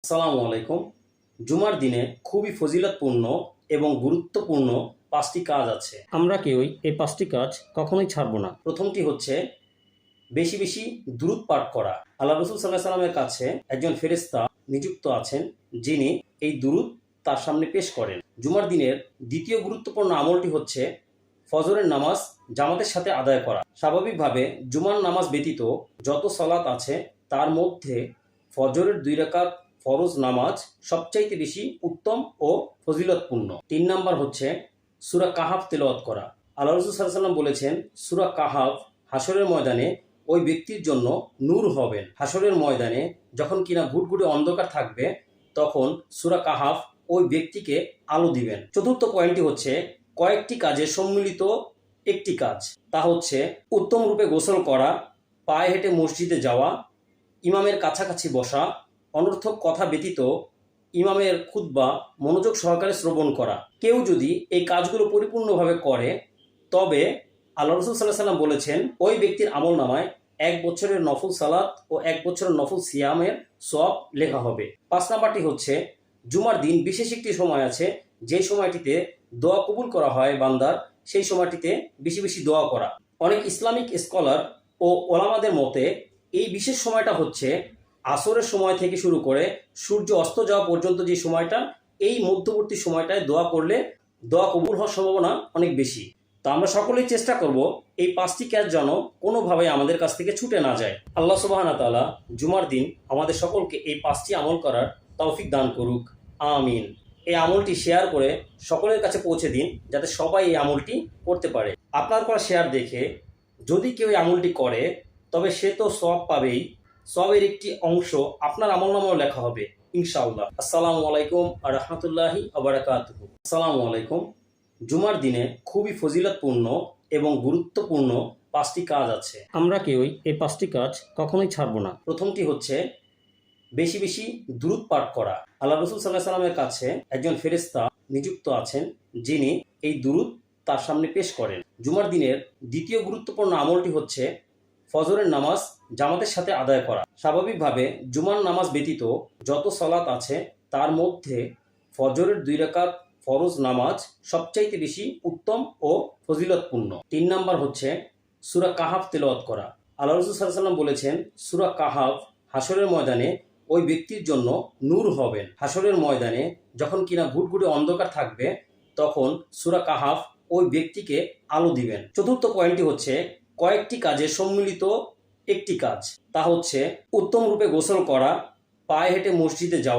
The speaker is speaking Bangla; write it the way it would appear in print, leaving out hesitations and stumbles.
আসসালামু আলাইকুম। জুমার দিনে খুবই ফজিলতপূর্ণ এবং গুরুত্বপূর্ণ ৫টি কাজ আছে। আমরা কেউই এই ৫টি কাজ কখনোই ছাড়ব না। প্রথমটি হচ্ছে বেশি বেশি দুরূদ পাঠ করা। আল্লাহ রাসূল সাল্লাল্লাহু আলাইহি সাল্লামের কাছে একজন ফেরেশতা নিযুক্ত আছেন, যিনি এই দুরূদ তার সামনে পেশ করেন। জুমার দিনের দ্বিতীয় গুরুত্বপূর্ণ আমলটি হচ্ছে ফজরের নামাজ জামাতের সাথে আদায় করা। স্বাভাবিকভাবে জুমার নামাজ ব্যতীত যত সালাত আছে তার মধ্যে ফজরের ২ রাকাত ফরজ নামাজ সবচাইতে বেশি উত্তম ও ফজিলতপূর্ণ। ৩ নাম্বার হচ্ছে সূরা কাহাফ তেলাওয়াত করা। আল্লাহ রাসূল সাল্লাল্লাহু আলাইহি সাল্লাম বলেছেন, সূরা কাহাফ হাসরের ময়দানে ওই ব্যক্তির জন্য নূর হবেন। হাসরের ময়দানে যখন কিনা ঘুটঘুটে অন্ধকার থাকবে, তখন সূরা কাহাফ ওই ব্যক্তিকে আলো দিবেন। চতুর্থ পয়েন্টটি হচ্ছে কয়েকটি কাজের সম্মিলিত একটি কাজ, তা হচ্ছে উত্তম রূপে গোসল করা, পায়ে হেঁটে মসজিদে যাওয়া, ইমামের কাছাকাছি বসা, অনর্থক কথা ব্যতীত ইমামের খুতবা মনোযোগ সহকারে শ্রবণ করা। কেউ যদি এই কাজগুলো পরিপূর্ণভাবে করে, তবে আল্লাহ রাসূল সাল্লাল্লাহু আলাইহি সাল্লাম বলেছেন ওই ব্যক্তির আমলনামায় ১ বছরের নফল সালাত ও ১ বছরের নফল সিয়ামের সওয়াব লেখা হবে। ৫ নাম্বারটি হচ্ছে জুমার দিন বিশেষ একটি সময় আছে, যে সময়টিতে দোয়া কবুল করা হয় বান্দার, সেই সময়টিতে বেশি বেশি দোয়া করা। অনেক ইসলামিক স্কলার ও ওলামাদের মতে এই বিশেষ সময়টা হচ্ছে আসরের সময় থেকে শুরু করে সূর্য অস্ত যাওয়া পর্যন্ত যে সময়টা, এই মধ্যবর্তী সময়টায় দোয়া করলে দোয়া কবুল হওয়ার সম্ভাবনা অনেক বেশি। তো আমরা সকলেই চেষ্টা করব এই ৫টি কাজ যেন কোনোভাবে আমাদের কাছ থেকে ছুটে না যায়। আল্লাহ সুবহানাহু ওয়া তাআলা জুমার দিন আমাদের সকলকে এই ৫টি আমল করার তৌফিক দান করুক, আমিন। এই আমলটি শেয়ার করে সকলের কাছে পৌঁছে দিন, যাতে সবাই এই আমলটি করতে পারে। আপনার করা শেয়ার দেখে যদি কেউ এই আমলটি করে, তবে সে তো সওয়াব পাবেই, সওয়াবের একটি অংশ আপনার আমলনামাও লেখা হবে ইনশাআল্লাহ। আসসালামু আলাইকুম ওয়া রাহমাতুল্লাহি ওয়া বারাকাতুহু। আসসালামু আলাইকুম। জুমার দিনে খুবই ফজিলতপূর্ণ এবং গুরুত্বপূর্ণ ৫টি কাজ আছে। আমরা কেউই এই ৫টি কাজ কখনোই ছাড়ব না। প্রথমটি হচ্ছে বেশি বেশি দুরূদ পাঠ করা। আল্লাহ রাসূল সাল্লাল্লাহু আলাইহি সাল্লামের কাছে একজন ফেরেশতা নিযুক্ত আছেন, যিনি এই দুরূদ তার সামনে পেশ করেন। জুমার দিনের দ্বিতীয় গুরুত্বপূর্ণ আমলটি হচ্ছে ফজরের নামাজ জামাতের সাথে আদায় করা। স্বাভাবিকভাবে জুমার নামাজ ব্যতীত যত সালাত আছে তার মধ্যে ফজরের ২ রাকাত ফরজ নামাজ সবচাইতে বেশি উত্তম ও ফজিলতপূর্ণ। ৩ নাম্বার হচ্ছে সূরা কাহাফ তেলাওয়াত করা। আল্লাহ রাসূল সাল্লাল্লাহু আলাইহি সাল্লাম বলেছেন, সূরা কাহাফ হাসরের ময়দানে ওই ব্যক্তির জন্য নূর হবেন। হাসরের ময়দানে যখন কিনা ঘুটঘুটে অন্ধকার থাকবে, তখন সূরা কাহাফ ওই ব্যক্তিকে আলো দিবেন। চতুর্থ পয়েন্টটি হচ্ছে কয়েকটি কাজের সম্মিলিত একটি কাজ, তা হচ্ছে উত্তম রূপে গোসল করা, পায়ে হেঁটে মসজিদে যাওয়া,